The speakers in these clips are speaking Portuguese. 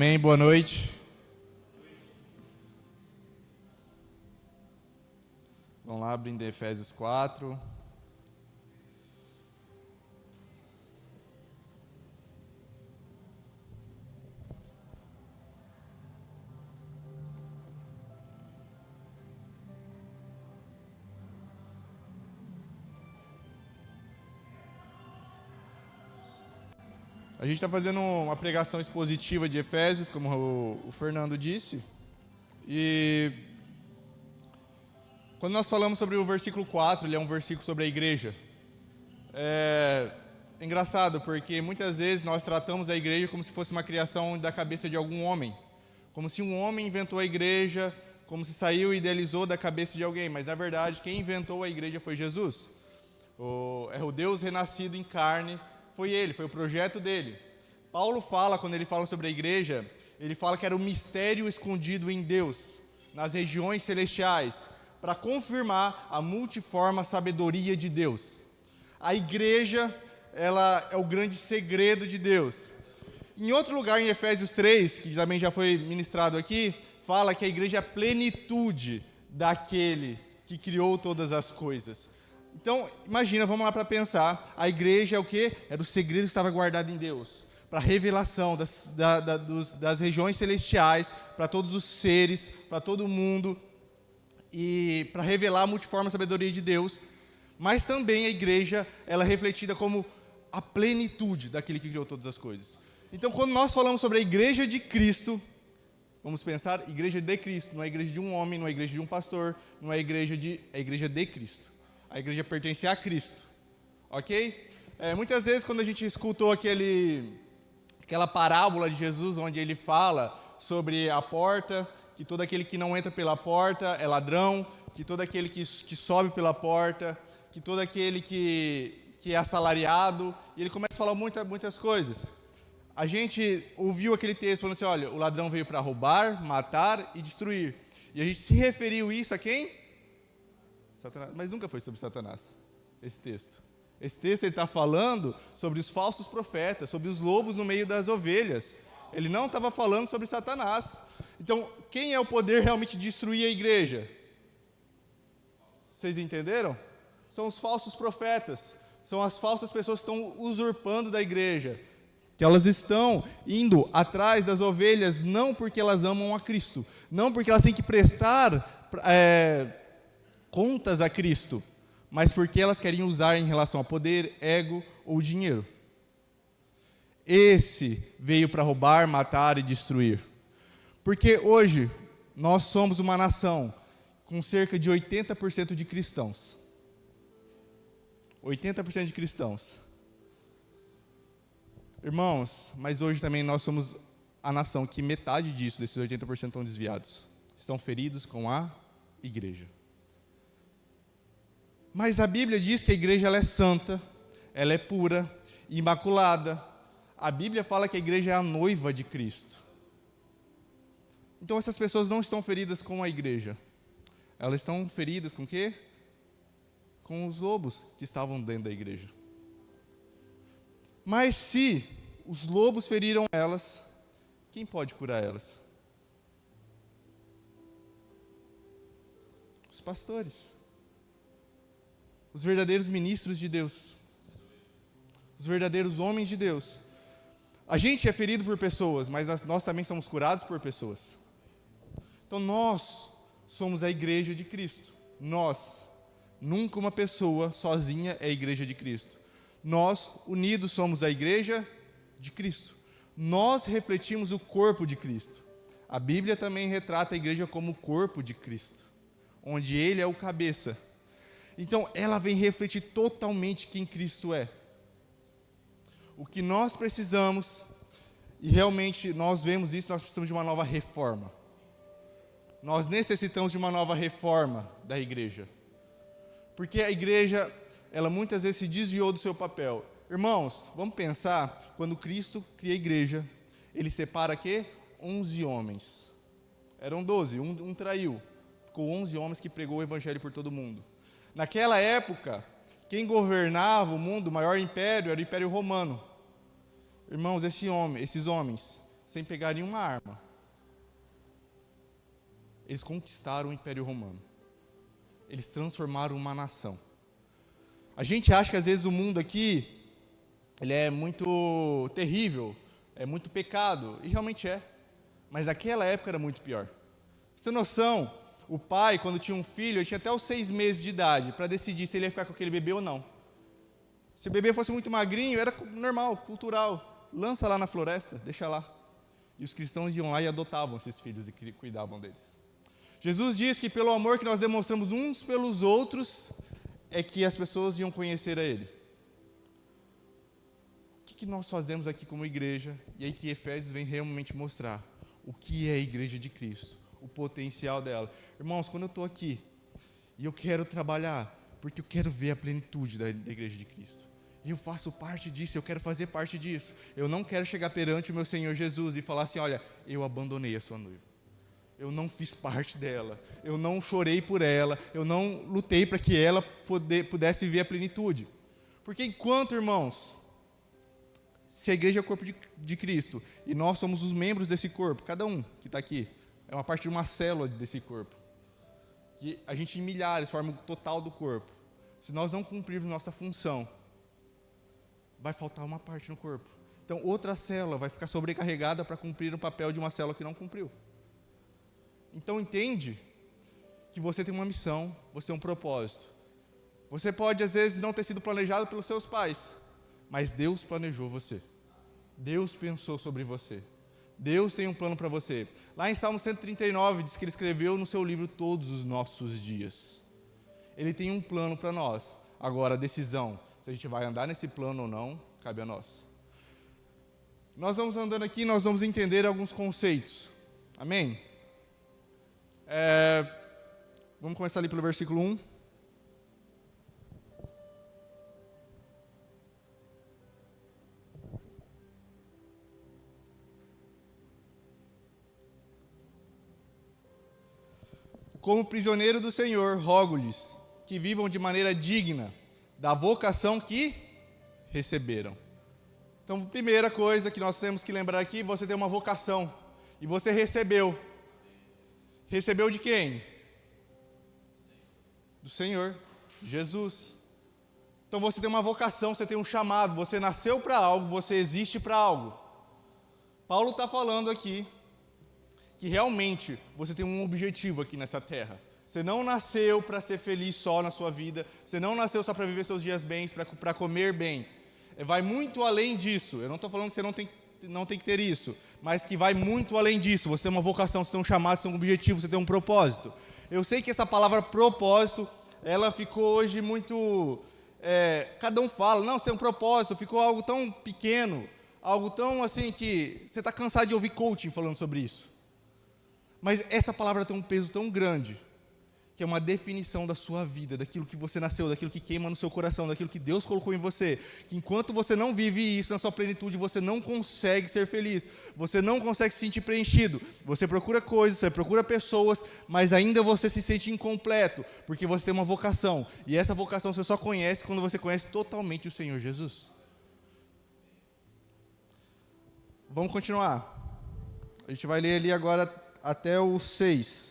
Amém, boa noite. Vamos lá, abrindo Efésios 4. A gente está fazendo uma pregação expositiva de Efésios, como o Fernando disse. E quando nós falamos sobre o versículo 4, ele é um versículo sobre a igreja. É engraçado, porque muitas vezes nós tratamos a igreja como se fosse uma criação da cabeça de algum homem. Como se um homem inventou a igreja, como se saiu e idealizou da cabeça de alguém. Mas, na verdade, quem inventou a igreja foi Jesus. O Deus renascido em carne. Foi ele, foi o projeto dele. Paulo fala, quando ele fala sobre a igreja, ele fala que era um mistério escondido em Deus, nas regiões celestiais, para confirmar a multiforme sabedoria de Deus. A igreja, ela é o grande segredo de Deus. Em outro lugar, em Efésios 3, que também já foi ministrado aqui, fala que a igreja é a plenitude daquele que criou todas as coisas. Então, imagina, vamos lá para pensar, a igreja é o quê? Era o segredo que estava guardado em Deus, para a revelação das regiões celestiais, para todos os seres, para todo mundo, e para revelar a multiforme sabedoria de Deus, mas também a igreja, ela é refletida como a plenitude daquele que criou todas as coisas. Então, quando nós falamos sobre a igreja de Cristo, vamos pensar, igreja de Cristo, não é a igreja de um homem, não é a igreja de um pastor, não é a igreja de Cristo. A igreja pertence a Cristo, ok? Muitas vezes, quando a gente escutou aquela parábola de Jesus, onde ele fala sobre a porta, que todo aquele que não entra pela porta é ladrão, que todo aquele que sobe pela porta, que todo aquele que é assalariado, e ele começa a falar muitas coisas. A gente ouviu aquele texto falando assim, olha, o ladrão veio para roubar, matar e destruir. E a gente se referiu isso a quem? Satanás. Mas nunca foi sobre Satanás, esse texto. Esse texto ele está falando sobre os falsos profetas, sobre os lobos no meio das ovelhas. Ele não estava falando sobre Satanás. Então, quem é o poder realmente de destruir a igreja? Vocês entenderam? São os falsos profetas. São as falsas pessoas que estão usurpando da igreja. Que elas estão indo atrás das ovelhas, não porque elas amam a Cristo. Não porque elas têm que prestar contas a Cristo, mas porque elas querem usar em relação a poder, ego ou dinheiro. Esse veio para roubar, matar e destruir. Porque hoje nós somos uma nação com cerca de 80% de cristãos. 80% de cristãos. Irmãos, mas hoje também nós somos a nação que metade disso, desses 80% estão desviados. Estão feridos com a igreja. Mas a Bíblia diz que a igreja ela é santa, ela é pura, imaculada. A Bíblia fala que a igreja é a noiva de Cristo. Então essas pessoas não estão feridas com a igreja. Elas estão feridas com o quê? Com os lobos que estavam dentro da igreja. Mas se os lobos feriram elas, quem pode curar elas? Os pastores. Os verdadeiros ministros de Deus. Os verdadeiros homens de Deus. A gente é ferido por pessoas, mas nós também somos curados por pessoas. Então nós somos a igreja de Cristo. Nós. Nunca uma pessoa sozinha é a igreja de Cristo. Nós, unidos, somos a igreja de Cristo. Nós refletimos o corpo de Cristo. A Bíblia também retrata a igreja como o corpo de Cristo, onde Ele é o cabeça. Então, ela vem refletir totalmente quem Cristo é. O que nós precisamos, e realmente nós vemos isso, nós precisamos de uma nova reforma. Nós necessitamos de uma nova reforma da igreja. Porque a igreja, ela muitas vezes se desviou do seu papel. Irmãos, vamos pensar, quando Cristo cria a igreja, Ele separa quê? 11 homens. Eram 12, um traiu. Ficou 11 homens que pregou o evangelho por todo mundo. Naquela época, quem governava o mundo, o maior império, era o Império Romano. Irmãos, esses homens sem pegar nenhuma arma. Eles conquistaram o Império Romano. Eles transformaram uma nação. A gente acha que às vezes o mundo aqui, ele é muito terrível, é muito pecado, e realmente é. Mas naquela época era muito pior. Você tem noção, o pai, quando tinha um filho, ele tinha até os 6 meses de idade para decidir se ele ia ficar com aquele bebê ou não. Se o bebê fosse muito magrinho, era normal, cultural. Lança lá na floresta, deixa lá. E os cristãos iam lá e adotavam esses filhos e cuidavam deles. Jesus diz que pelo amor que nós demonstramos uns pelos outros, é que as pessoas iam conhecer a Ele. O que nós fazemos aqui como igreja? E aí que Efésios vem realmente mostrar o que é a igreja de Cristo, o potencial dela. Irmãos, quando eu estou aqui e eu quero trabalhar, porque eu quero ver a plenitude da igreja de Cristo. E eu faço parte disso, eu quero fazer parte disso. Eu não quero chegar perante o meu Senhor Jesus e falar assim, olha, eu abandonei a sua noiva. Eu não fiz parte dela, eu não chorei por ela, eu não lutei para que ela pudesse ver a plenitude. Porque enquanto, irmãos, se a igreja é o corpo de Cristo, e nós somos os membros desse corpo, cada um que está aqui, é uma parte de uma célula desse corpo, que a gente em milhares forma o total do corpo. Se nós não cumprirmos nossa função, vai faltar uma parte no corpo. Então, outra célula vai ficar sobrecarregada para cumprir o papel de uma célula que não cumpriu. Então, entende que você tem uma missão, você tem um propósito. Você pode, às vezes, não ter sido planejado pelos seus pais, mas Deus planejou você. Deus pensou sobre você. Deus tem um plano para você. Lá em Salmo 139, diz que Ele escreveu no seu livro todos os nossos dias. Ele tem um plano para nós. Agora, a decisão, se a gente vai andar nesse plano ou não, cabe a nós. Nós vamos andando aqui, nós vamos entender alguns conceitos. Amém? Vamos começar ali pelo versículo 1. Como prisioneiro do Senhor, rogo-lhes que vivam de maneira digna da vocação que receberam. Então, primeira coisa que nós temos que lembrar aqui, você tem uma vocação. E você recebeu. Recebeu de quem? Do Senhor, Jesus. Então você tem uma vocação, você tem um chamado, você nasceu para algo, você existe para algo. Paulo está falando aqui que realmente você tem um objetivo aqui nessa terra. Você não nasceu para ser feliz só na sua vida, você não nasceu só para viver seus dias bem, para comer bem. Vai muito além disso. Eu não estou falando que você não tem que ter isso, mas que vai muito além disso. Você tem uma vocação, você tem um chamado, você tem um objetivo, você tem um propósito. Eu sei que essa palavra propósito, ela ficou hoje muito... cada um fala, não, você tem um propósito, ficou algo tão pequeno, algo tão assim que você está cansado de ouvir coaching falando sobre isso. Mas essa palavra tem um peso tão grande, que é uma definição da sua vida, daquilo que você nasceu, daquilo que queima no seu coração, daquilo que Deus colocou em você, que enquanto você não vive isso na sua plenitude, você não consegue ser feliz, você não consegue se sentir preenchido, você procura coisas, você procura pessoas, mas ainda você se sente incompleto, porque você tem uma vocação, e essa vocação você só conhece quando você conhece totalmente o Senhor Jesus. Vamos continuar. A gente vai ler ali agora até o 6.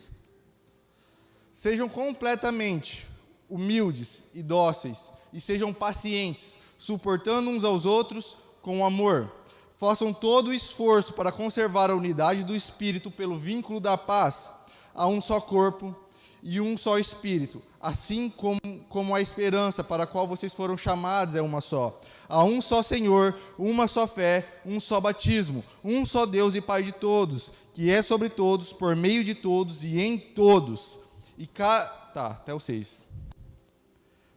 Sejam completamente humildes e dóceis, e sejam pacientes, suportando uns aos outros com amor. Façam todo o esforço para conservar a unidade do Espírito pelo vínculo da paz. Há um só corpo e um só Espírito, assim como a esperança para a qual vocês foram chamados é uma só. Há um só Senhor, uma só fé, um só batismo, um só Deus e Pai de todos, que é sobre todos, por meio de todos e em todos. Até o 6.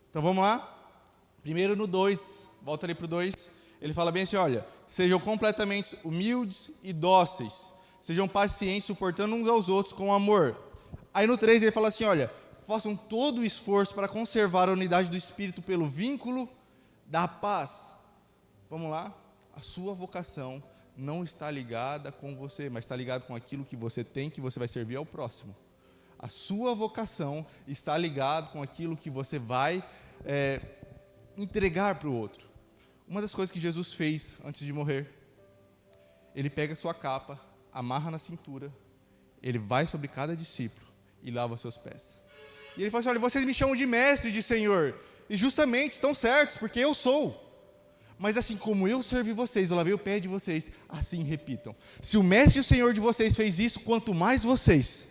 Então vamos lá? Primeiro no 2, volta ali para o 2. Ele fala bem assim, olha, sejam completamente humildes e dóceis, sejam pacientes, suportando uns aos outros com amor. Aí no 3 ele fala assim, olha, façam todo o esforço para conservar a unidade do Espírito pelo vínculo da paz. Vamos lá? A sua vocação não está ligada com você, mas está ligada com aquilo que você tem, que você vai servir ao próximo. A sua vocação está ligada com aquilo que você vai entregar para o outro. Uma das coisas que Jesus fez antes de morrer ele pega a sua capa, amarra na cintura, ele vai sobre cada discípulo e lava os seus pés. E ele fala assim, olha, vocês me chamam de mestre, de Senhor, e justamente estão certos, porque eu sou. Mas assim como eu servi vocês, eu lavei o pé de vocês, assim repitam. Se o mestre e o Senhor de vocês fez isso, quanto mais vocês.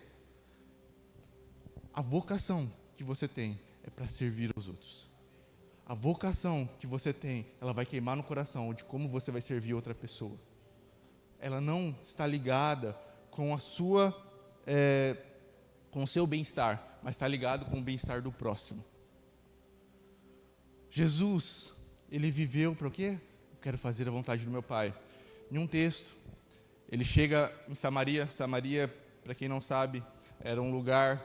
A vocação que você tem é para servir aos outros. A vocação que você tem, ela vai queimar no coração de como você vai servir outra pessoa. Ela não está ligada com com o seu bem-estar, mas está ligado com o bem-estar do próximo. Jesus, ele viveu para o quê? Eu quero fazer a vontade do meu Pai. Em um texto, ele chega em Samaria. Samaria, para quem não sabe, era um lugar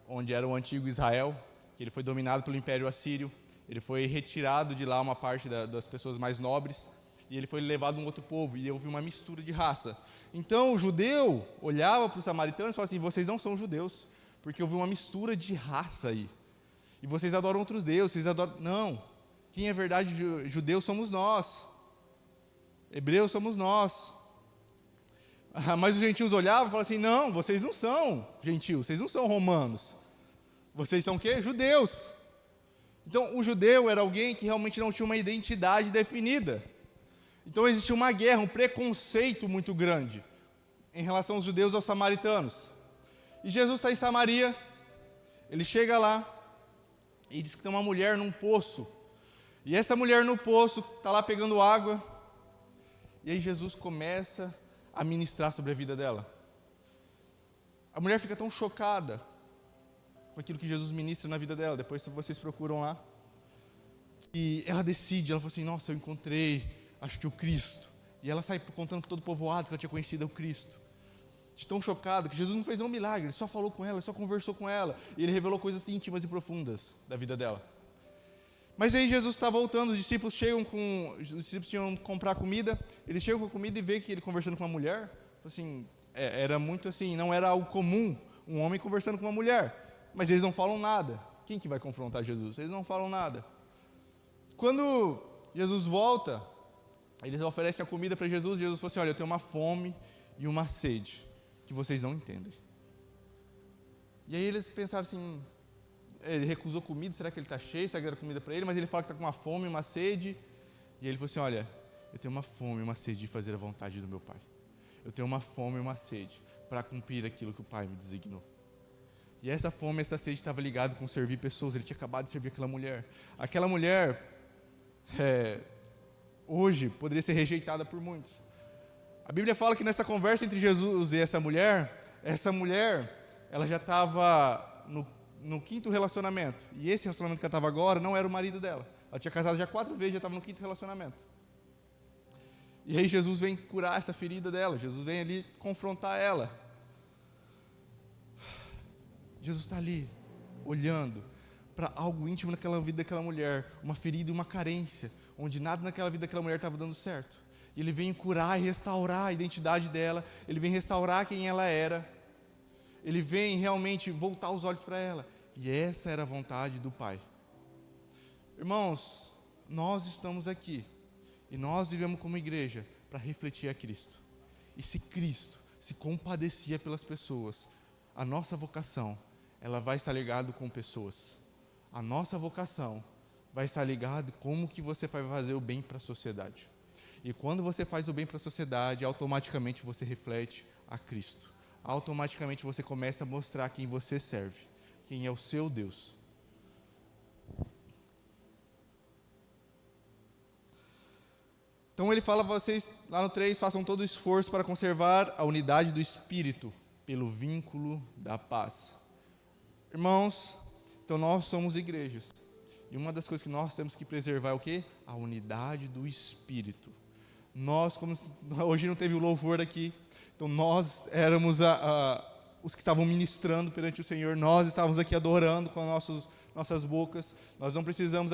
onde era o antigo Israel, que ele foi dominado pelo Império Assírio. Ele foi retirado de lá uma parte das pessoas mais nobres, e ele foi levado a um outro povo, e houve uma mistura de raça. Então o judeu olhava para os samaritanos e falava assim, vocês não são judeus, porque houve uma mistura de raça aí. E vocês adoram outros deuses, vocês adoram... Não, quem é verdade judeu somos nós. Hebreus somos nós. Mas os gentios olhavam e falavam assim, não, vocês não são gentios, vocês não são romanos. Vocês são o quê? Judeus. Então, o judeu era alguém que realmente não tinha uma identidade definida. Então, existia uma guerra, um preconceito muito grande em relação aos judeus e aos samaritanos. E Jesus está em Samaria, ele chega lá e diz que tem uma mulher num poço. E essa mulher no poço está lá pegando água. E aí Jesus começa a ministrar sobre a vida dela. A mulher fica tão chocada com aquilo que Jesus ministra na vida dela. Depois vocês procuram lá. E ela decide, ela fala assim, nossa, eu encontrei, acho que o Cristo. E ela sai contando para todo o povoado que ela tinha conhecido o Cristo. De tão chocada, que Jesus não fez nenhum milagre, ele só falou com ela, ele só conversou com ela. E ele revelou coisas íntimas e profundas da vida dela. Mas aí Jesus está voltando, os discípulos tinham que comprar comida. Eles chegam com a comida e vê que ele conversando com uma mulher. Assim, era muito assim, não era algo comum, um homem conversando com uma mulher. Mas eles não falam nada. Quem que vai confrontar Jesus? Eles não falam nada. Quando Jesus volta, eles oferecem a comida para Jesus. Jesus fala assim, olha, eu tenho uma fome e uma sede que vocês não entendem. E aí eles pensaram assim, ele recusou comida, será que ele está cheio? Será que era comida para ele? Mas ele fala que está com uma fome e uma sede. E ele falou assim, olha, eu tenho uma fome e uma sede de fazer a vontade do meu Pai. Eu tenho uma fome e uma sede para cumprir aquilo que o Pai me designou. E essa fome, essa sede estava ligado com servir pessoas. Ele tinha acabado de servir aquela mulher. Aquela mulher, hoje, poderia ser rejeitada por muitos. A Bíblia fala que nessa conversa entre Jesus e essa mulher, ela já estava no 5º relacionamento. E esse relacionamento que ela estava agora não era o marido dela. Ela tinha casado já 4 vezes, já estava no 5º relacionamento. E aí Jesus vem curar essa ferida dela. Jesus vem ali confrontar ela. Jesus está ali, olhando para algo íntimo naquela vida daquela mulher, uma ferida e uma carência, onde nada naquela vida daquela mulher estava dando certo. E ele vem curar e restaurar a identidade dela, ele vem restaurar quem ela era, ele vem realmente voltar os olhos para ela. E essa era a vontade do Pai. Irmãos, nós estamos aqui, e nós vivemos como igreja para refletir a Cristo. E se Cristo se compadecia pelas pessoas, a nossa vocação, ela vai estar ligada com pessoas. A nossa vocação vai estar ligada como que você vai fazer o bem para a sociedade. E quando você faz o bem para a sociedade, automaticamente você reflete a Cristo. Automaticamente você começa a mostrar quem você serve, quem é o seu Deus. Então ele fala para vocês, lá no 3, façam todo o esforço para conservar a unidade do Espírito, pelo vínculo da paz. Irmãos, então nós somos igrejas. E uma das coisas que nós temos que preservar é o quê? A unidade do Espírito. Nós, como hoje não teve o louvor aqui, então nós éramos os que estavam ministrando perante o Senhor, nós estávamos aqui adorando com nossas bocas. Nós não precisávamos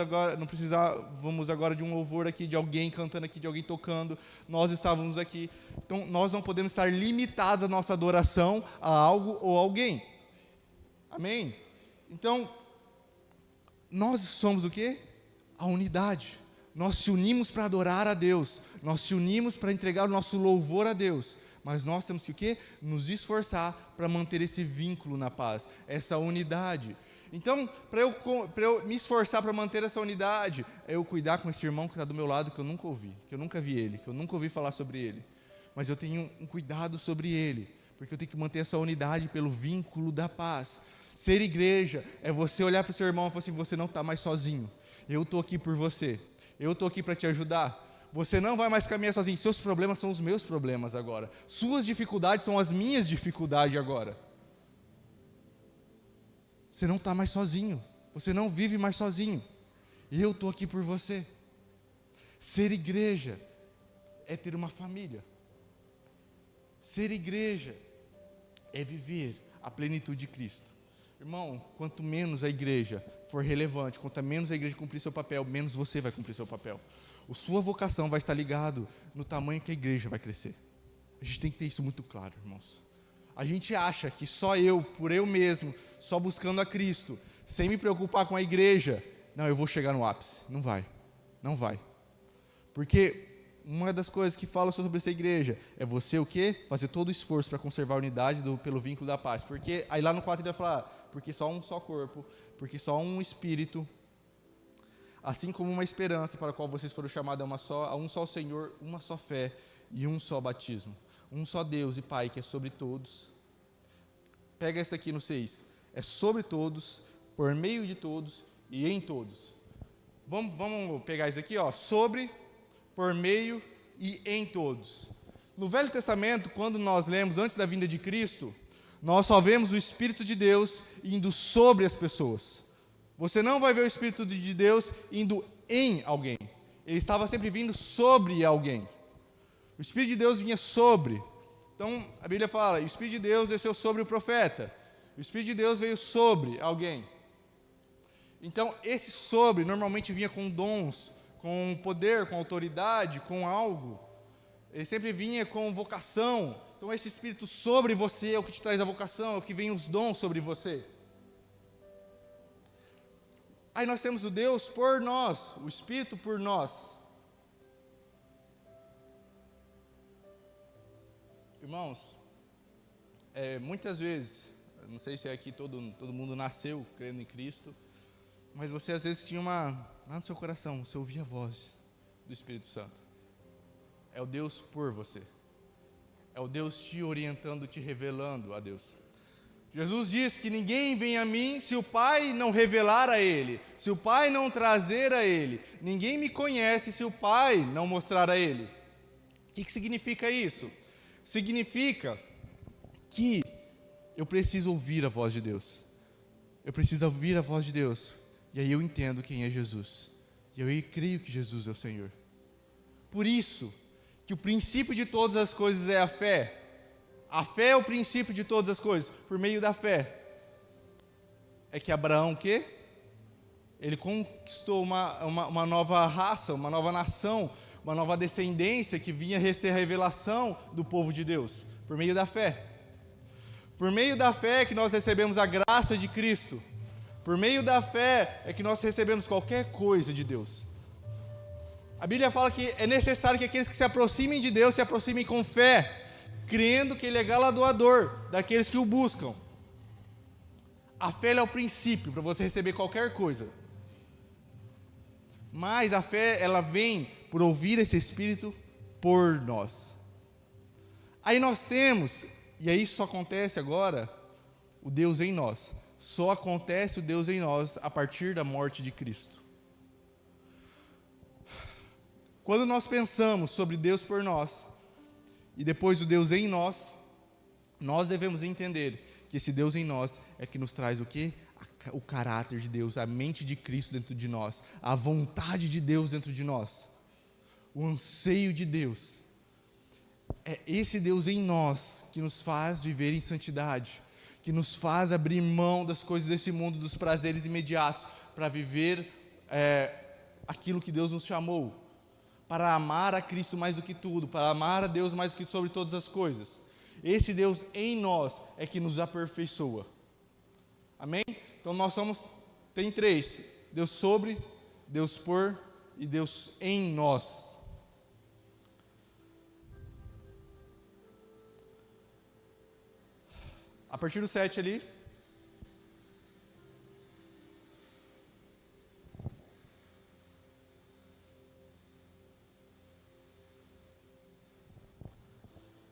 agora de um louvor aqui, de alguém cantando aqui, de alguém tocando. Nós estávamos aqui. Então nós não podemos estar limitados a nossa adoração a algo ou alguém. Amém? Então, nós somos o quê? A unidade. Nós se unimos para adorar a Deus, nós se unimos para entregar o nosso louvor a Deus, mas nós temos que o quê? Nos esforçar para manter esse vínculo na paz, essa unidade. Então, para eu me esforçar para manter essa unidade, é eu cuidar com esse irmão que está do meu lado, que eu nunca ouvi, que eu nunca vi ele, que eu nunca ouvi falar sobre ele. Mas eu tenho um cuidado sobre ele, porque eu tenho que manter essa unidade pelo vínculo da paz. Ser igreja é você olhar para o seu irmão e falar assim, você não está mais sozinho, eu estou aqui por você, eu estou aqui para te ajudar. Você não vai mais caminhar sozinho, seus problemas são os meus problemas agora, suas dificuldades são as minhas dificuldades agora. Você não está mais sozinho, você não vive mais sozinho, e eu estou aqui por você. Ser igreja é ter uma família. Ser igreja é viver a plenitude de Cristo. Irmão, quanto menos a igreja for relevante, quanto menos a igreja cumprir seu papel, menos você vai cumprir seu papel. A sua vocação vai estar ligado no tamanho que a igreja vai crescer. A gente tem que ter isso muito claro, irmãos. A gente acha que só eu, por eu mesmo, só buscando a Cristo, sem me preocupar com a igreja, não, eu vou chegar no ápice. Não vai, não vai. Porque uma das coisas que fala sobre essa igreja é você o quê? Fazer todo o esforço para conservar a unidade pelo vínculo da paz. Porque aí lá no 4 ele vai falar, porque só um só corpo, porque só um espírito, assim como uma esperança para a qual vocês foram chamados a um só Senhor, uma só fé e um só batismo. Um só Deus e Pai que é sobre todos. Pega essa aqui no 6. É sobre todos, por meio de todos e em todos. Vamos pegar isso aqui, ó. Sobre, por meio e em todos. No Velho Testamento, quando nós lemos antes da vinda de Cristo, nós só vemos o Espírito de Deus indo sobre as pessoas. Você não vai ver o Espírito de Deus indo em alguém. Ele estava sempre vindo sobre alguém. O Espírito de Deus vinha sobre. Então, a Bíblia fala, o Espírito de Deus desceu sobre o profeta. O Espírito de Deus veio sobre alguém. Então, esse sobre normalmente vinha com dons, com poder, com autoridade, com algo. Ele sempre vinha com vocação. Então, esse Espírito sobre você é o que te traz a vocação, é o que vem os dons sobre você. Aí nós temos o Deus por nós, o Espírito por nós. Irmãos, muitas vezes, não sei se aqui todo mundo nasceu crendo em Cristo, mas você às vezes tinha lá no seu coração, você ouvia a voz do Espírito Santo. É o Deus por você. É o Deus te orientando, te revelando a Deus. Jesus diz que ninguém vem a mim se o Pai não revelar a Ele, se o Pai não trazer a Ele. Ninguém me conhece se o Pai não mostrar a Ele. O que significa isso? Significa que eu preciso ouvir a voz de Deus. Eu preciso ouvir a voz de Deus. E aí eu entendo quem é Jesus. E eu creio que Jesus é o Senhor. Por isso, que o princípio de todas as coisas é a fé. A fé é o princípio de todas as coisas. Por meio da fé. É que Abraão, o quê? Ele conquistou uma nova raça, uma nova nação, uma nova descendência que vinha receber a revelação do povo de Deus, por meio da fé. Por meio da fé é que nós recebemos a graça de Cristo. Por meio da fé é que nós recebemos qualquer coisa de Deus. A Bíblia fala que é necessário que aqueles que se aproximem de Deus se aproximem com fé, crendo que Ele é galardoador daqueles que o buscam. A fé é o princípio para você receber qualquer coisa. Mas a fé, ela vem por ouvir esse Espírito por nós. Aí nós temos, e aí só acontece agora, o Deus em nós. Só acontece o Deus em nós a partir da morte de Cristo. Quando nós pensamos sobre Deus por nós, e depois o Deus em nós, nós devemos entender que esse Deus em nós é que nos traz o quê? O caráter de Deus, a mente de Cristo dentro de nós, a vontade de Deus dentro de nós, o anseio de Deus. É esse Deus em nós que nos faz viver em santidade, que nos faz abrir mão das coisas desse mundo, dos prazeres imediatos, para viver aquilo que Deus nos chamou, para amar a Cristo mais do que tudo, para amar a Deus mais do que sobre todas as coisas. Esse Deus em nós é que nos aperfeiçoa. Amém? Então nós tem três: Deus sobre, Deus por e Deus em nós. A partir do 7 ali,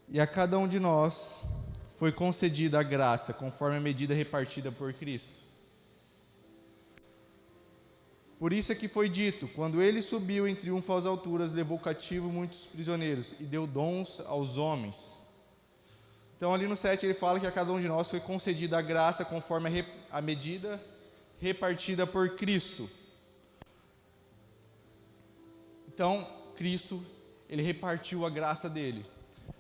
e a cada um de nós foi concedida a graça, conforme a medida repartida por Cristo. Por isso é que foi dito, quando ele subiu em triunfo às alturas, levou cativo muitos prisioneiros e deu dons aos homens. Então ali no 7 ele fala que a cada um de nós foi concedida a graça conforme a medida repartida por Cristo. Então, Cristo, ele repartiu a graça dele.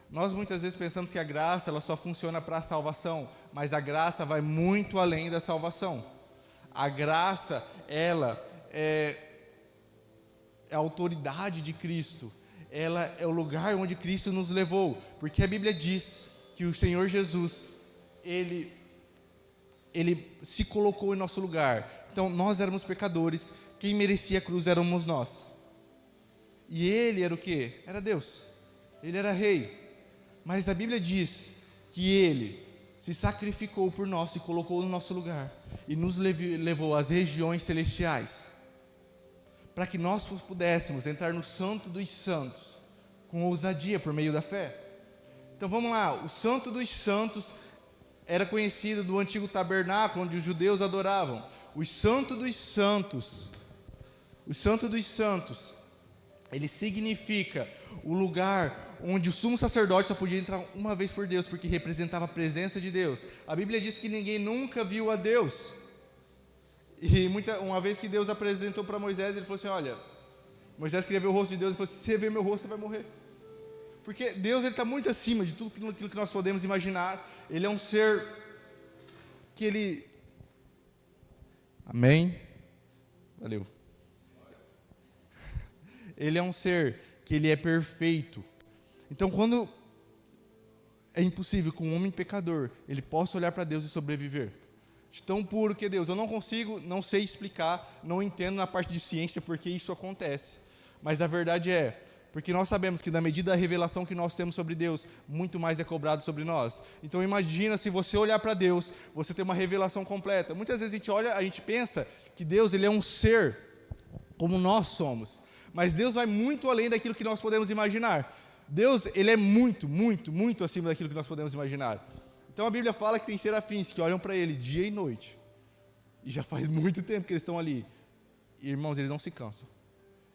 Nós muitas vezes pensamos que a graça ela só funciona para a salvação, mas a graça vai muito além da salvação. A graça, ela é a autoridade de Cristo, ela é o lugar onde Cristo nos levou, porque a Bíblia diz que o Senhor Jesus, Ele se colocou em nosso lugar. Então, nós éramos pecadores, quem merecia a cruz éramos nós. E Ele era o quê? Era Deus, Ele era Rei. Mas a Bíblia diz que Ele se sacrificou por nós, se colocou no nosso lugar, e nos levou às regiões celestiais, para que nós pudéssemos entrar no Santo dos Santos, com ousadia, por meio da fé. Então vamos lá, o Santo dos Santos era conhecido do antigo tabernáculo, onde os judeus adoravam. O Santo dos Santos, ele significa o lugar onde o sumo sacerdote só podia entrar uma vez por Deus, porque representava a presença de Deus. A Bíblia diz que ninguém nunca viu a Deus. E uma vez que Deus apresentou para Moisés, ele falou assim, olha, Moisés queria ver o rosto de Deus, ele falou assim, se você ver meu rosto, você vai morrer. Porque Deus está muito acima de tudo aquilo que nós podemos imaginar. Ele é um ser que Ele... Amém? Valeu. Ele é um ser que Ele é perfeito. Então, quando é impossível que um homem pecador, ele possa olhar para Deus e sobreviver. De tão puro que é Deus. Eu não consigo, não sei explicar, não entendo na parte de ciência porque isso acontece. Mas a verdade é, porque nós sabemos que na medida da revelação que nós temos sobre Deus, muito mais é cobrado sobre nós. Então imagina se você olhar para Deus, você ter uma revelação completa. Muitas vezes a gente olha, a gente pensa que Deus ele é um ser como nós somos. Mas Deus vai muito além daquilo que nós podemos imaginar. Deus, ele é muito, muito, muito acima daquilo que nós podemos imaginar. Então a Bíblia fala que tem serafins que olham para ele dia e noite. E já faz muito tempo que eles estão ali. E, irmãos, eles não se cansam.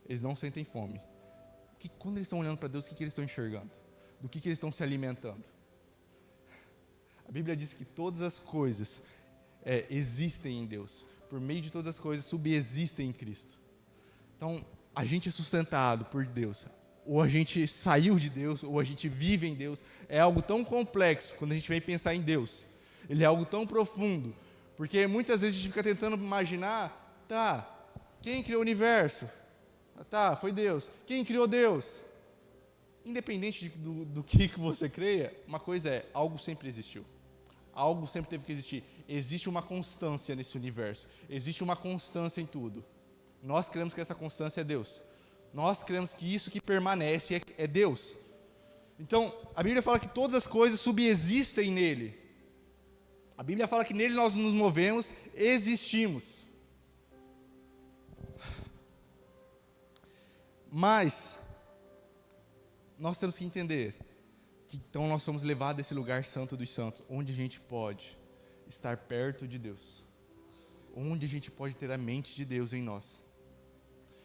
Eles não sentem fome. Quando eles estão olhando para Deus, o que eles estão enxergando? Do que eles estão se alimentando? A Bíblia diz que todas as coisas existem em Deus. Por meio de todas as coisas, subsistem em Cristo. Então, a gente é sustentado por Deus. Ou a gente saiu de Deus, ou a gente vive em Deus. É algo tão complexo quando a gente vem pensar em Deus. Ele é algo tão profundo. Porque muitas vezes a gente fica tentando imaginar, quem criou o universo? Foi Deus. Quem criou Deus? Independente do que você creia, uma coisa é, algo sempre existiu. Algo sempre teve que existir. Existe uma constância nesse universo. Existe uma constância em tudo. Nós cremos que essa constância é Deus. Nós cremos que isso que permanece é Deus. Então, a Bíblia fala que todas as coisas subsistem nele. A Bíblia fala que nele nós nos movemos, existimos. Mas, nós temos que entender que então nós somos levados a esse lugar santo dos santos, onde a gente pode estar perto de Deus. Onde a gente pode ter a mente de Deus em nós.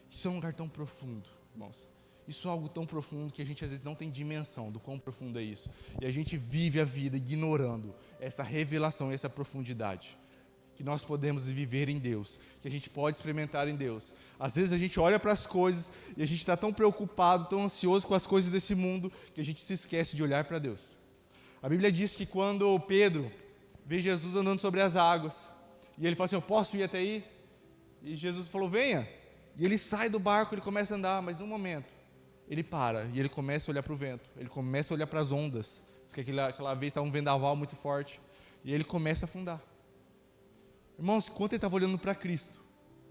Isso é um lugar tão profundo, irmãos. Isso é algo tão profundo que a gente às vezes não tem dimensão do quão profundo é isso. E a gente vive a vida ignorando essa revelação e essa profundidade que nós podemos viver em Deus, que a gente pode experimentar em Deus. Às vezes a gente olha para as coisas e a gente está tão preocupado, tão ansioso com as coisas desse mundo, que a gente se esquece de olhar para Deus. A Bíblia diz que quando Pedro vê Jesus andando sobre as águas, e ele fala assim, eu posso ir até aí? E Jesus falou, venha. E ele sai do barco, ele começa a andar, mas num momento, ele para e ele começa a olhar para o vento, ele começa a olhar para as ondas. Diz que aquela vez estava um vendaval muito forte, e ele começa a afundar. Irmãos, enquanto ele estava olhando para Cristo,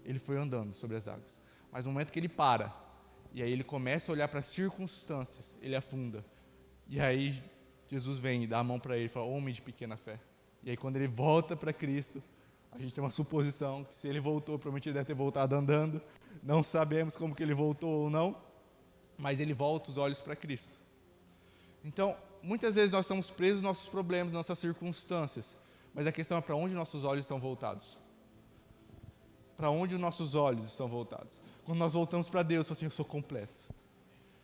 ele foi andando sobre as águas. Mas no momento que ele para, e aí ele começa a olhar para as circunstâncias, ele afunda. E aí Jesus vem e dá a mão para ele e fala, homem de pequena fé. E aí quando ele volta para Cristo, a gente tem uma suposição que se ele voltou, provavelmente ele deve ter voltado andando. Não sabemos como que ele voltou ou não, mas ele volta os olhos para Cristo. Então, muitas vezes nós estamos presos nos nossos problemas, nas nossas circunstâncias, mas a questão é para onde nossos olhos estão voltados. Para onde os nossos olhos estão voltados. Quando nós voltamos para Deus, assim, eu sou completo.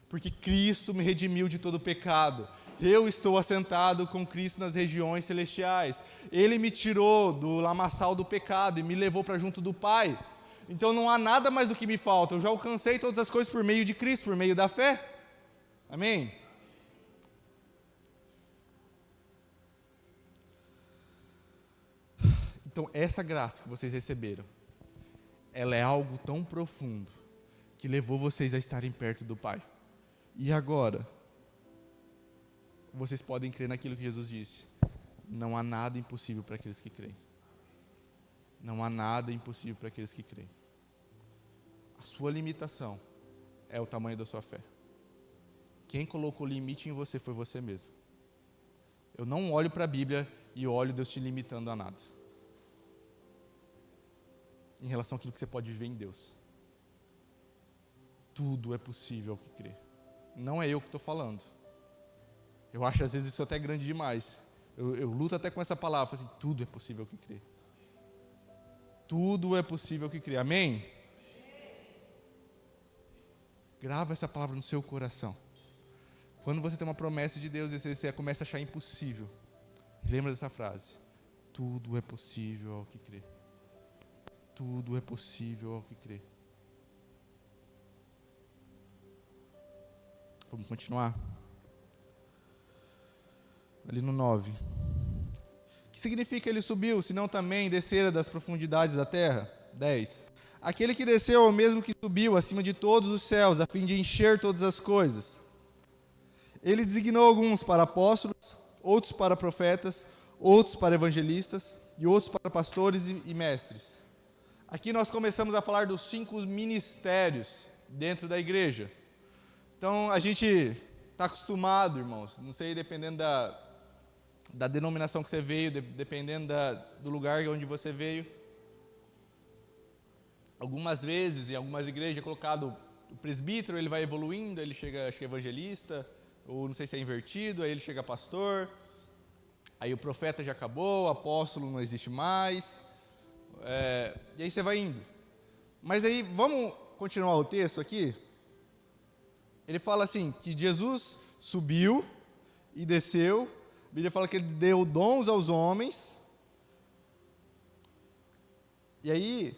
Porque Cristo me redimiu de todo pecado. Eu estou assentado com Cristo nas regiões celestiais. Ele me tirou do lamaçal do pecado e me levou para junto do Pai. Então não há nada mais do que me falta. Eu já alcancei todas as coisas por meio de Cristo, por meio da fé. Amém? Então essa graça que vocês receberam, ela é algo tão profundo que levou vocês a estarem perto do Pai. E agora, vocês podem crer naquilo que Jesus disse. Não há nada impossível para aqueles que creem. Não há nada impossível para aqueles que creem. A sua limitação é o tamanho da sua fé. Quem colocou limite em você foi você mesmo. Eu não olho para a Bíblia e olho Deus te limitando a nada. Em relação àquilo que você pode viver em Deus. Tudo é possível ao que crê. Não é eu que estou falando. Eu acho às vezes isso até grande demais. Eu luto até com essa palavra, assim, tudo é possível ao que crê. Tudo é possível ao que crê. Amém? Grava essa palavra no seu coração. Quando você tem uma promessa de Deus e você começa a achar impossível, lembra dessa frase. Tudo é possível ao que crê. Tudo é possível ao que crê. Vamos continuar? Ali no 9. O que significa ele subiu, senão também descera das profundidades da terra? 10. Aquele que desceu é o mesmo que subiu acima de todos os céus, a fim de encher todas as coisas. Ele designou alguns para apóstolos, outros para profetas, outros para evangelistas e outros para pastores e mestres. Aqui nós começamos a falar dos 5 ministérios dentro da igreja. Então, a gente está acostumado, irmãos, não sei, dependendo da denominação que você veio, dependendo do lugar onde você veio. Algumas vezes, em algumas igrejas, é colocado o presbítero, ele vai evoluindo, ele chega, acho que é evangelista, ou não sei se é invertido, aí ele chega pastor, aí o profeta já acabou, o apóstolo não existe mais, e aí você vai indo. Mas aí, vamos continuar o texto aqui? Ele fala assim, que Jesus subiu e desceu, a Bíblia fala que ele deu dons aos homens, e aí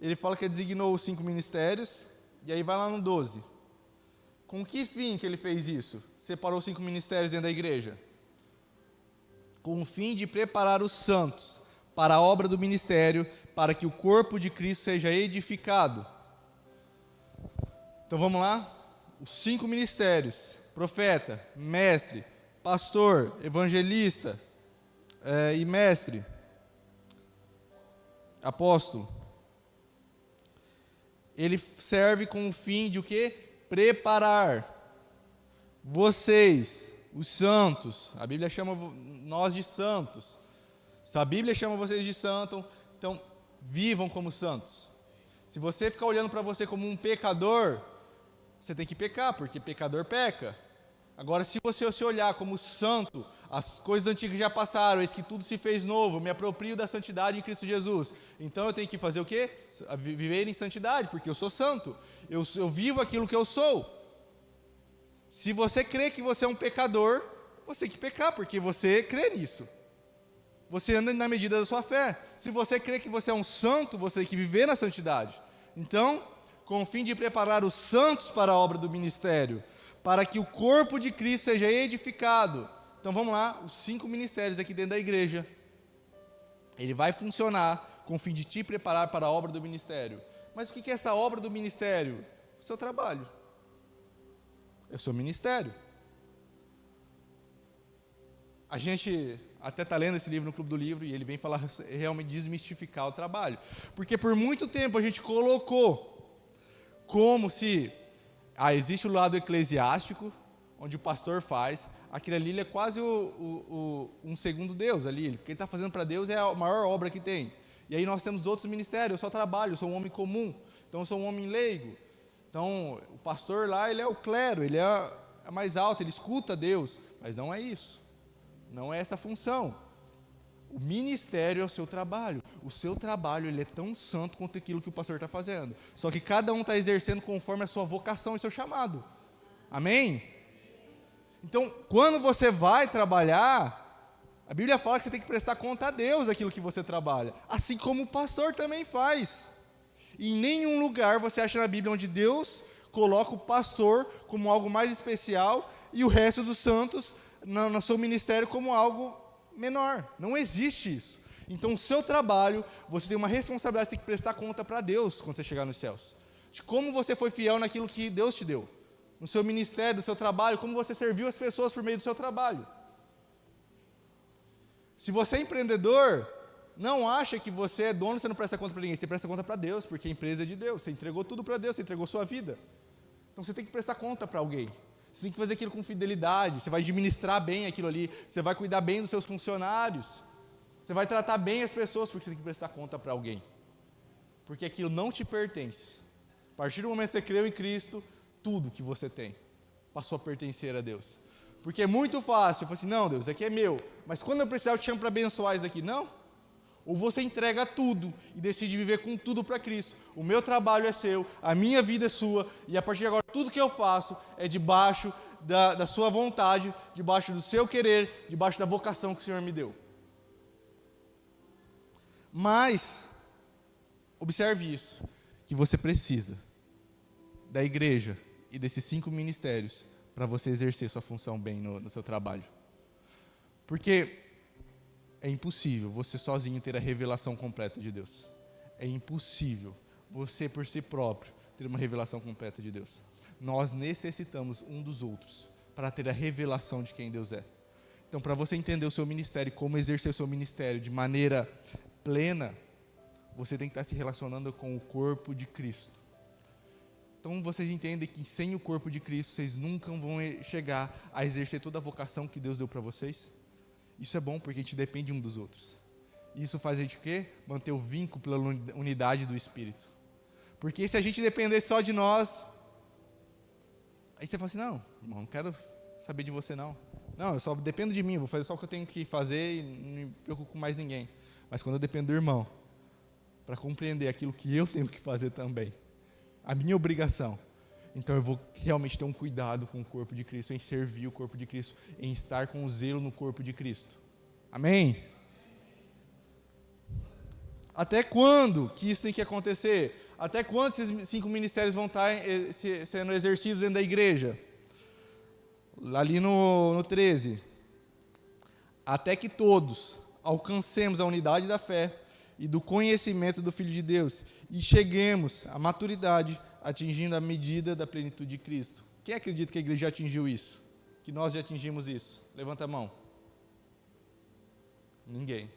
ele fala que ele designou os 5 ministérios, e aí vai lá no 12. Com que fim que ele fez isso? Separou 5 ministérios dentro da igreja? Com o fim de preparar os santos para a obra do ministério, para que o corpo de Cristo seja edificado. Então vamos lá? Os 5 ministérios: profeta, mestre, pastor, evangelista e mestre, apóstolo. Ele serve com o fim de o quê? Preparar vocês, os santos. A Bíblia chama nós de santos. Se a Bíblia chama vocês de santo, então vivam como santos. Se você ficar olhando para você como um pecador, você tem que pecar, porque pecador peca. Agora, se você se olhar como santo, as coisas antigas já passaram, eis que tudo se fez novo, me aproprio da santidade em Cristo Jesus. Então eu tenho que fazer o quê? Viver em santidade, porque eu sou santo. Eu vivo aquilo que eu sou. Se você crê que você é um pecador, você tem que pecar, porque você crê nisso. Você anda na medida da sua fé. Se você crê que você é um santo, você tem que viver na santidade. Então, com o fim de preparar os santos para a obra do ministério, para que o corpo de Cristo seja edificado. Então vamos lá, os 5 ministérios aqui dentro da igreja. Ele vai funcionar com o fim de te preparar para a obra do ministério. Mas o que é essa obra do ministério? O seu trabalho. É o seu ministério. A gente até está lendo esse livro no Clube do Livro e ele vem falar realmente desmistificar o trabalho. Porque por muito tempo a gente colocou como se existe o lado eclesiástico, onde o pastor faz, aquele ali ele é quase um segundo Deus ali, o que ele está fazendo para Deus é a maior obra que tem. E aí nós temos outros ministérios, eu só trabalho, eu sou um homem comum, então eu sou um homem leigo. Então o pastor lá, ele é o clero, ele é mais alto, ele escuta Deus, mas não é isso, não é essa função. O ministério é o seu trabalho. O seu trabalho ele é tão santo quanto aquilo que o pastor está fazendo. Só que cada um está exercendo conforme a sua vocação e seu chamado. Amém? Então, quando você vai trabalhar, a Bíblia fala que você tem que prestar conta a Deus daquilo que você trabalha. Assim como o pastor também faz. E em nenhum lugar você acha na Bíblia onde Deus coloca o pastor como algo mais especial e o resto dos santos no seu ministério como algo menor. Não existe isso. Então, o seu trabalho, você tem uma responsabilidade, você tem que prestar conta para Deus quando você chegar nos céus. De como você foi fiel naquilo que Deus te deu. No seu ministério, no seu trabalho, como você serviu as pessoas por meio do seu trabalho. Se você é empreendedor, não acha que você é dono, você não presta conta para ninguém. Você presta conta para Deus, porque a empresa é de Deus. Você entregou tudo para Deus, você entregou sua vida. Então, você tem que prestar conta para alguém. Você tem que fazer aquilo com fidelidade, você vai administrar bem aquilo ali, você vai cuidar bem dos seus funcionários, você vai tratar bem as pessoas, porque você tem que prestar conta para alguém. Porque aquilo não te pertence. A partir do momento que você creu em Cristo, tudo que você tem passou a pertencer a Deus. Porque é muito fácil, eu falo assim, não Deus, isso aqui é meu, mas quando eu precisar eu te chamo para abençoar isso daqui, não? Ou você entrega tudo e decide viver com tudo para Cristo. O meu trabalho é seu, a minha vida é sua, e a partir de agora tudo que eu faço é debaixo da sua vontade, debaixo do seu querer, debaixo da vocação que o Senhor me deu. Mas, observe isso, que você precisa da igreja e desses 5 ministérios para você exercer sua função bem no seu trabalho. Porque é impossível você sozinho ter a revelação completa de Deus. É impossível você por si próprio ter uma revelação completa de Deus. Nós necessitamos um dos outros para ter a revelação de quem Deus é. Então, para você entender o seu ministério e como exercer o seu ministério de maneira plena, você tem que estar se relacionando com o corpo de Cristo. Então, vocês entendem que sem o corpo de Cristo, vocês nunca vão chegar a exercer toda a vocação que Deus deu para vocês? Isso é bom porque a gente depende um dos outros. Isso faz a gente o quê? Manter o vínculo pela unidade do Espírito. Porque se a gente depender só de nós, aí você fala assim, não, irmão, não quero saber de você não. Não, eu só dependo de mim, vou fazer só o que eu tenho que fazer e não me preocupo com mais ninguém. Mas quando eu dependo do irmão, para compreender aquilo que eu tenho que fazer também, a minha obrigação, então eu vou realmente ter um cuidado com o corpo de Cristo, em servir o corpo de Cristo, em estar com zelo no corpo de Cristo. Amém? Até quando que isso tem que acontecer? Até quando esses 5 ministérios vão estar sendo exercidos dentro da igreja? Ali no 13. Até que todos alcancemos a unidade da fé e do conhecimento do Filho de Deus e cheguemos à maturidade, atingindo a medida da plenitude de Cristo. Quem acredita que a igreja já atingiu isso? Que nós já atingimos isso? Levanta a mão. Ninguém.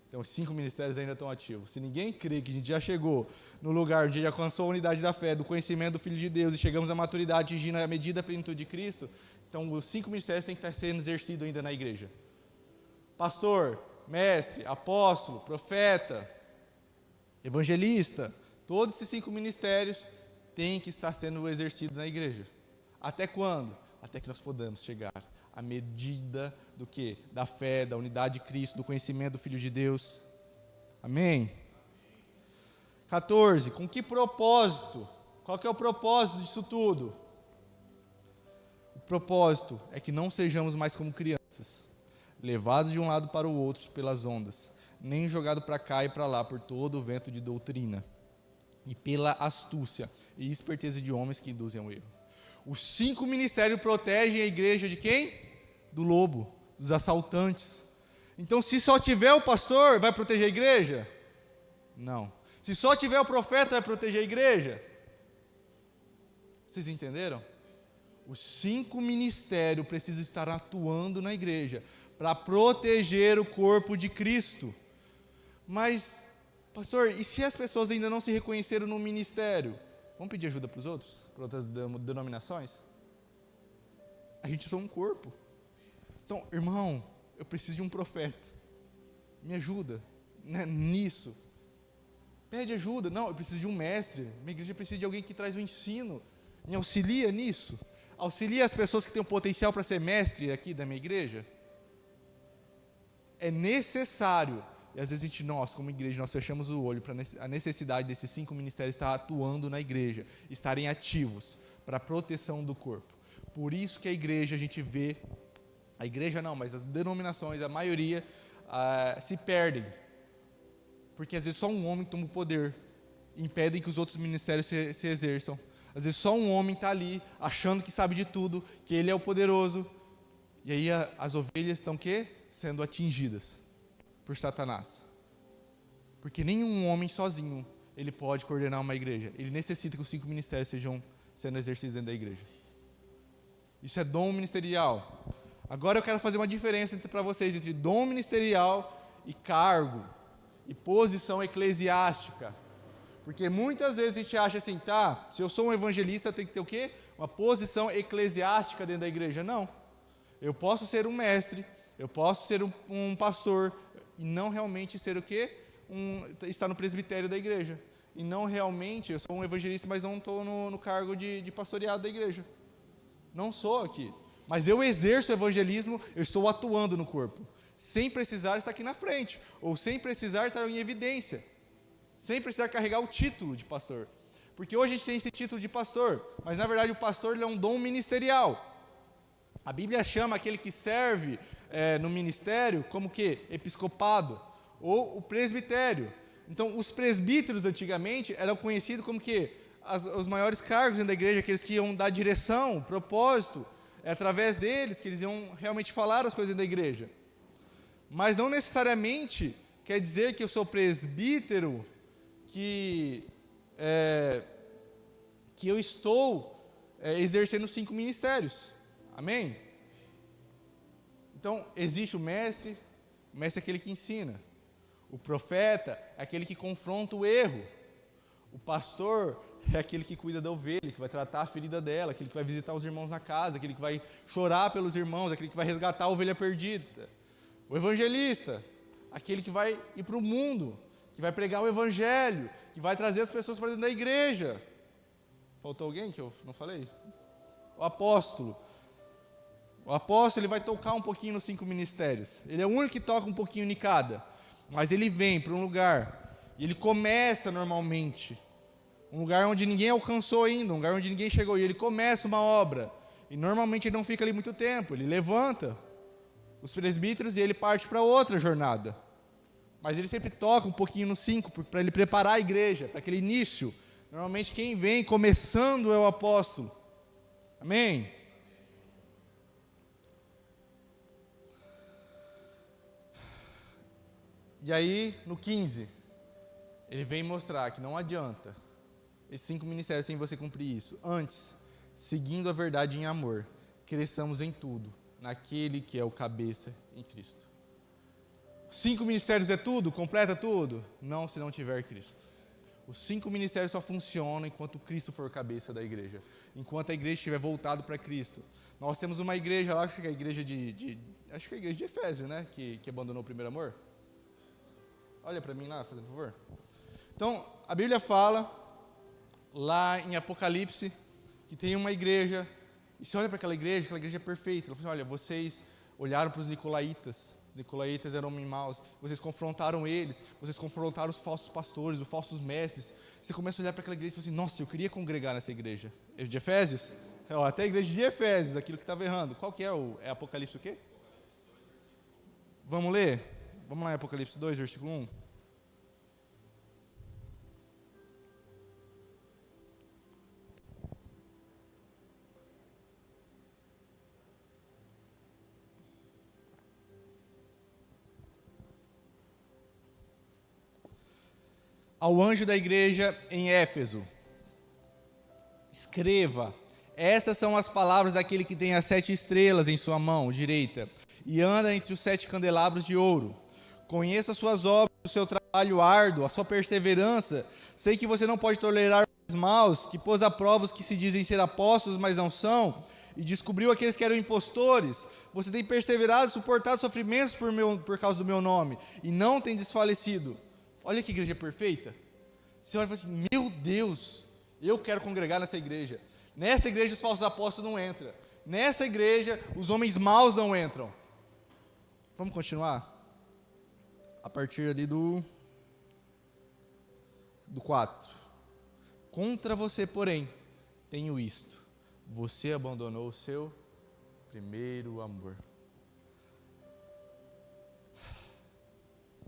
Então, os 5 ministérios ainda estão ativos. Se ninguém crê que a gente já chegou no lugar onde a gente alcançou a unidade da fé, do conhecimento do Filho de Deus e chegamos à maturidade, atingindo a medida da plenitude de Cristo, então os 5 ministérios têm que estar sendo exercidos ainda na igreja. Pastor, mestre, apóstolo, profeta, evangelista, todos esses 5 ministérios têm que estar sendo exercidos na igreja. Até quando? Até que nós podamos chegar à medida do quê? Da fé, da unidade de Cristo, do conhecimento do Filho de Deus. Amém? 14. Com que propósito? Qual que é o propósito disso tudo? O propósito é que não sejamos mais como crianças, levados de um lado para o outro pelas ondas, nem jogados para cá e para lá por todo o vento de doutrina, e pela astúcia e esperteza de homens que induzem ao erro. Os 5 ministérios protegem a igreja de quem? Do lobo, dos assaltantes. Então, se só tiver o pastor, vai proteger a igreja? Não. Se só tiver o profeta, vai proteger a igreja? Vocês entenderam? Os 5 ministérios precisam estar atuando na igreja para proteger o corpo de Cristo. Mas, pastor, e se as pessoas ainda não se reconheceram no ministério? Vamos pedir ajuda para os outros, para outras denominações? A gente é só um corpo. Então, irmão, eu preciso de um profeta. Me ajuda, né, nisso. Pede ajuda. Não, eu preciso de um mestre. Minha igreja precisa de alguém que traz o ensino. Me auxilia nisso. Auxilia as pessoas que têm o potencial para ser mestre aqui da minha igreja. É necessário. E às vezes nós, como igreja, nós fechamos o olho para a necessidade desses 5 ministérios estar atuando na igreja, estarem ativos para a proteção do corpo. Por isso que a igreja, a gente vê, a igreja não, mas as denominações, a maioria, se perdem. Porque às vezes só um homem toma o poder, e impedem que os outros ministérios se exerçam. Às vezes só um homem está ali, achando que sabe de tudo, que ele é o poderoso, e aí as ovelhas estão sendo atingidas por Satanás. Porque nenhum homem sozinho, ele pode coordenar uma igreja. Ele necessita que os 5 ministérios sejam sendo exercidos dentro da igreja. Isso é dom ministerial. Agora eu quero fazer uma diferença para vocês entre dom ministerial e cargo, e posição eclesiástica. Porque muitas vezes a gente acha assim, se eu sou um evangelista, eu tenho que ter o quê? Uma posição eclesiástica dentro da igreja. Não. Eu posso ser um mestre, eu posso ser um pastor, e não realmente ser o quê? Estar no presbitério da igreja. E não realmente, eu sou um evangelista, mas não estou no cargo de pastoreado da igreja. Não sou aqui. Mas eu exerço o evangelismo, eu estou atuando no corpo. Sem precisar estar aqui na frente, ou sem precisar estar em evidência. Sem precisar carregar o título de pastor. Porque hoje a gente tem esse título de pastor, mas na verdade o pastor ele é um dom ministerial. A Bíblia chama aquele que serve no ministério como episcopado, ou o presbitério. Então, os presbíteros antigamente eram conhecidos como os maiores cargos dentro da igreja, aqueles que iam dar direção, propósito, é através deles que eles iam realmente falar as coisas da igreja. Mas não necessariamente quer dizer que eu sou presbítero, que eu estou exercendo 5 ministérios. Amém? Então, existe o mestre é aquele que ensina. O profeta é aquele que confronta o erro. O pastor é aquele que cuida da ovelha, que vai tratar a ferida dela, aquele que vai visitar os irmãos na casa, aquele que vai chorar pelos irmãos, aquele que vai resgatar a ovelha perdida. O evangelista, aquele que vai ir para o mundo, que vai pregar o evangelho, que vai trazer as pessoas para dentro da igreja. Faltou alguém que eu não falei? O apóstolo. O apóstolo ele vai tocar um pouquinho nos 5 ministérios. Ele é o único que toca um pouquinho em cada. Mas ele vem para um lugar, e ele começa normalmente, um lugar onde ninguém alcançou ainda, um lugar onde ninguém chegou, e ele começa uma obra, e normalmente ele não fica ali muito tempo, ele levanta os presbíteros e ele parte para outra jornada. Mas ele sempre toca um pouquinho no 5, para ele preparar a igreja, para aquele início. Normalmente quem vem começando é o apóstolo. Amém? E aí, no 15, ele vem mostrar que não adianta esses 5 ministérios sem você cumprir isso. Antes, seguindo a verdade em amor, cresçamos em tudo, naquele que é o cabeça em Cristo. 5 ministérios é tudo? Completa tudo? Não, se não tiver Cristo. Os 5 ministérios só funcionam enquanto Cristo for cabeça da igreja. Enquanto a igreja estiver voltada para Cristo. Nós temos uma igreja lá, acho que é a igreja acho que é a igreja de Efésio, né? Que abandonou o primeiro amor. Olha para mim lá, fazendo favor. Então, a Bíblia fala, lá em Apocalipse, que tem uma igreja, e você olha para aquela igreja é perfeita. Ela fala assim, olha, vocês olharam para os nicolaítas eram homens maus, vocês confrontaram eles, vocês confrontaram os falsos pastores, os falsos mestres. Você começa a olhar para aquela igreja e fala assim, nossa, eu queria congregar nessa igreja. De Efésios? Até a igreja de Efésios, aquilo que estava errando. Qual que é é Apocalipse o quê? Vamos ler? Vamos lá em Apocalipse 2, versículo 1. Ao anjo da igreja em Éfeso, escreva, essas são as palavras daquele que tem as 7 estrelas em sua mão direita, e anda entre os 7 candelabros de ouro. Conheço as suas obras, o seu trabalho árduo, a sua perseverança. Sei que você não pode tolerar maus, que pôs à prova os que se dizem ser apóstolos, mas não são, e descobriu aqueles que eram impostores. Você tem perseverado, suportado sofrimentos por causa do meu nome, e não tem desfalecido. Olha que igreja perfeita. Você olha e fala assim, meu Deus, eu quero congregar nessa igreja. Nessa igreja os falsos apóstolos não entram. Nessa igreja os homens maus não entram. Vamos continuar? A partir ali do 4. Contra você, porém, tenho isto: você abandonou o seu primeiro amor.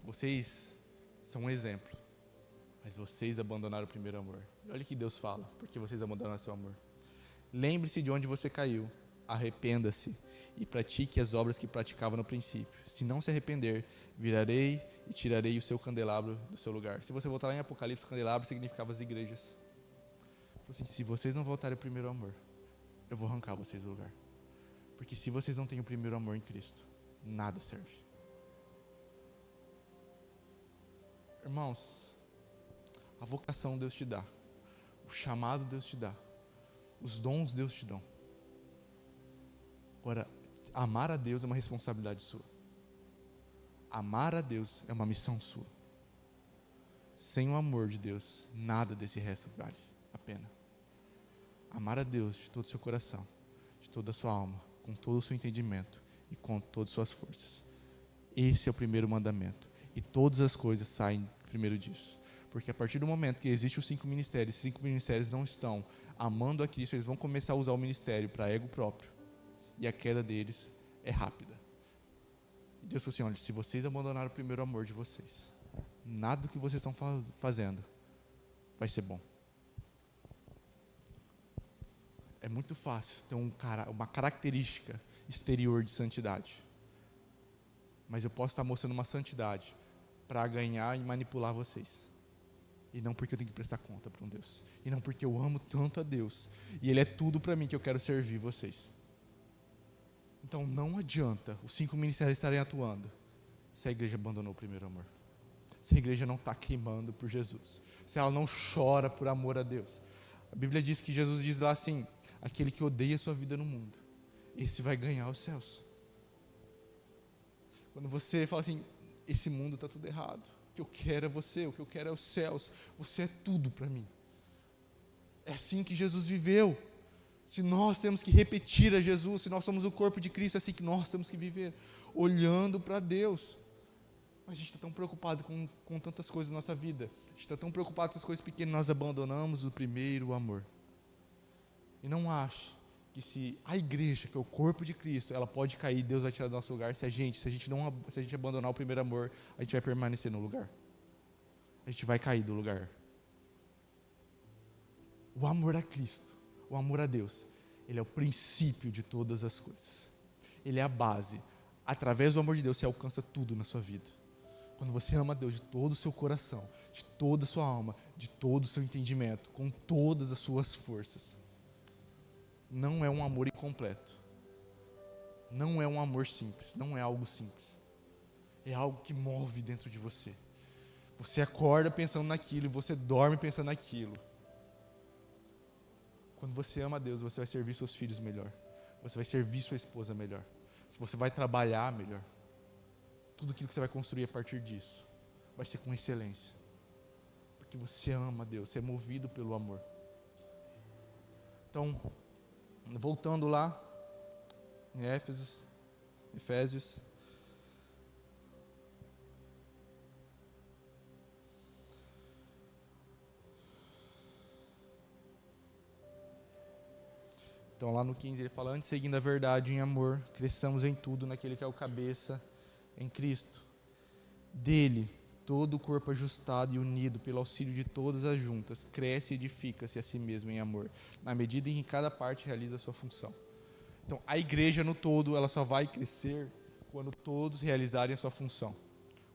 Vocês são um exemplo, mas vocês abandonaram o primeiro amor. E olha o que Deus fala: porque vocês abandonaram o seu amor. Lembre-se de onde você caiu, arrependa-se e pratique as obras que praticava no princípio. Se não se arrepender, virarei e tirarei o seu candelabro do seu lugar. Se você voltar lá em Apocalipse, o candelabro significava as igrejas. Assim, se vocês não voltarem ao primeiro amor, eu vou arrancar vocês do lugar. Porque se vocês não têm o primeiro amor em Cristo, nada serve. Irmãos, a vocação Deus te dá, o chamado Deus te dá, os dons Deus te dão. Agora, amar a Deus é uma responsabilidade sua. Amar a Deus é uma missão sua. Sem o amor de Deus, nada desse resto vale a pena. Amar a Deus de todo o seu coração, de toda a sua alma, com todo o seu entendimento e com todas as suas forças. Esse é o primeiro mandamento. E todas as coisas saem primeiro disso. Porque a partir do momento que existem os 5 ministérios, esses 5 ministérios não estão amando a Cristo, eles vão começar a usar o ministério para ego próprio. E a queda deles é rápida. E Deus falou assim, olha, se vocês abandonaram o primeiro amor de vocês, nada do que vocês estão fazendo vai ser bom. É muito fácil ter uma característica exterior de santidade. Mas eu posso estar mostrando uma santidade para ganhar e manipular vocês. E não porque eu tenho que prestar conta para um Deus. E não porque eu amo tanto a Deus. E Ele é tudo para mim que eu quero servir vocês. Então não adianta os 5 ministérios estarem atuando se a igreja abandonou o primeiro amor. Se a igreja não está queimando por Jesus. Se ela não chora por amor a Deus. A Bíblia diz que Jesus diz lá assim, aquele que odeia a sua vida no mundo, esse vai ganhar os céus. Quando você fala assim, esse mundo está tudo errado, o que eu quero é você, o que eu quero é os céus, você é tudo para mim. É assim que Jesus viveu. Se nós temos que repetir a Jesus, se nós somos o corpo de Cristo, é assim que nós temos que viver, olhando para Deus. Mas a gente está tão preocupado com tantas coisas na nossa vida, a gente está tão preocupado com as coisas pequenas, nós abandonamos o primeiro amor. E não ache que se a igreja, que é o corpo de Cristo, ela pode cair, Deus vai tirar do nosso lugar, se a gente abandonar o primeiro amor, a gente vai permanecer no lugar. A gente vai cair do lugar. O amor a Cristo, o amor a Deus, ele é o princípio de todas as coisas. Ele é a base. Através do amor de Deus, você alcança tudo na sua vida. Quando você ama a Deus de todo o seu coração, de toda a sua alma, de todo o seu entendimento, com todas as suas forças. Não é um amor incompleto. Não é um amor simples. Não é algo simples. É algo que move dentro de você. Você acorda pensando naquilo e você dorme pensando naquilo. Quando você ama a Deus, você vai servir seus filhos melhor. Você vai servir sua esposa melhor. Você vai trabalhar melhor. Tudo aquilo que você vai construir a partir disso vai ser com excelência. Porque você ama a Deus, você é movido pelo amor. Então, voltando lá, em Efésios. Então lá no 15 ele fala, antes seguindo a verdade em amor, cresçamos em tudo naquele que é o cabeça, em Cristo. Dele, todo o corpo ajustado e unido pelo auxílio de todas as juntas, cresce e edifica-se a si mesmo em amor, na medida em que cada parte realiza a sua função. Então, a igreja no todo, ela só vai crescer quando todos realizarem a sua função.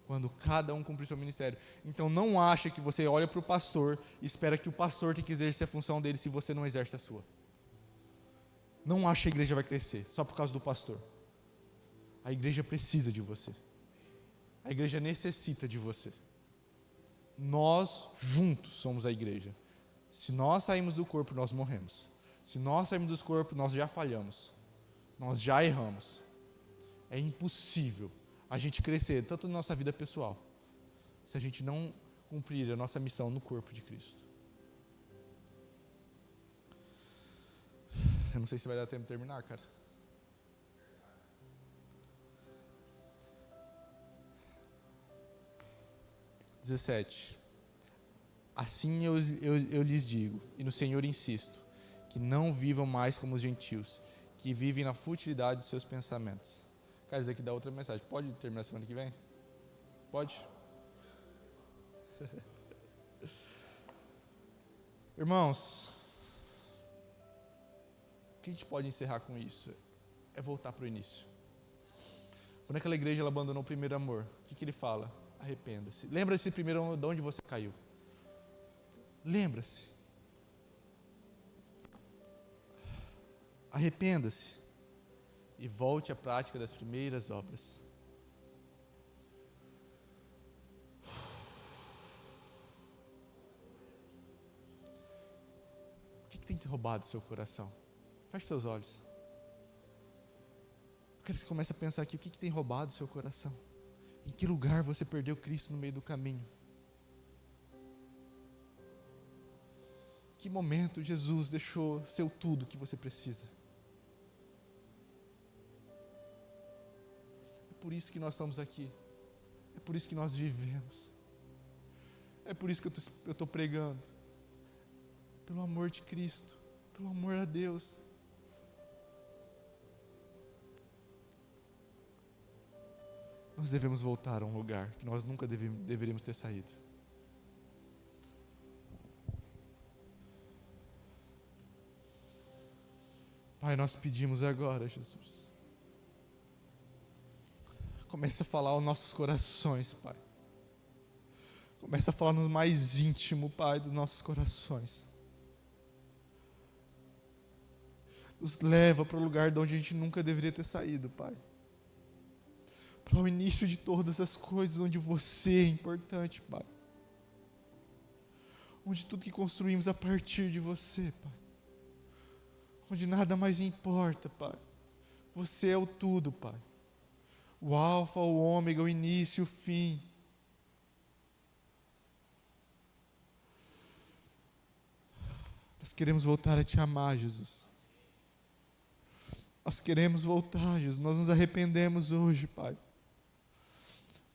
Quando cada um cumprir seu ministério. Então, não acha que você olha para o pastor e espera que o pastor tenha que exercer a função dele se você não exerce a sua. Não acha que a igreja vai crescer só por causa do pastor. A igreja precisa de você. A igreja necessita de você. Nós juntos somos a igreja. Se nós saímos do corpo, nós morremos. Se nós saímos do corpo, nós já falhamos. Nós já erramos. É impossível a gente crescer, tanto na nossa vida pessoal, se a gente não cumprir a nossa missão no corpo de Cristo. Eu não sei se vai dar tempo de terminar, cara. Assim eu lhes digo, e no Senhor insisto, que não vivam mais como os gentios, que vivem na futilidade dos seus pensamentos. Cara, isso aqui dá outra mensagem. Pode terminar semana que vem? Pode? Irmãos, o que a gente pode encerrar com isso? É voltar para o início. Quando aquela igreja ela abandonou o primeiro amor, o que ele fala? Arrependa-se. Lembra-se primeiro de onde você caiu. Lembra-se. Arrependa-se. E volte à prática das primeiras obras. O que tem roubado o seu coração? Feche seus olhos. Eu quero que você comece a pensar aqui, o que tem roubado o seu coração? Em que lugar você perdeu Cristo no meio do caminho? Em que momento Jesus deixou ser tudo que você precisa? É por isso que nós estamos aqui. É por isso que nós vivemos. É por isso que eu estou pregando. Pelo amor de Cristo. Pelo amor a Deus. Nós devemos voltar a um lugar que nós nunca deveríamos ter saído. Pai, nós pedimos agora, Jesus. Comece a falar aos nossos corações, Pai. Comece a falar no mais íntimo, Pai, dos nossos corações. Nos leva para o lugar de onde a gente nunca deveria ter saído, Pai. Para o início de todas as coisas, onde você é importante, Pai. Onde tudo que construímos a partir de você, Pai. Onde nada mais importa, Pai. Você é o tudo, Pai. O alfa, o ômega, o início, o fim. Nós queremos voltar a te amar, Jesus. Nós queremos voltar, Jesus. Nós nos arrependemos hoje, Pai.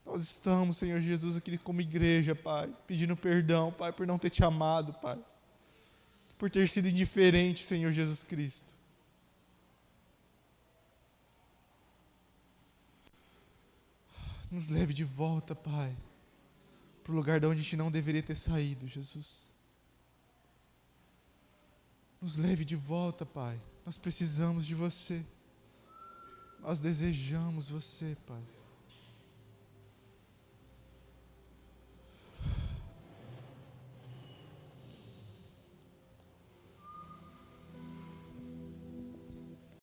Nós estamos, Senhor Jesus, aqui como igreja, Pai, pedindo perdão, Pai, por não ter te amado, Pai. Por ter sido indiferente, Senhor Jesus Cristo. Nos leve de volta, Pai, para o lugar de onde a gente não deveria ter saído, Jesus. Nos leve de volta, Pai. Nós precisamos de você. Nós desejamos você, Pai.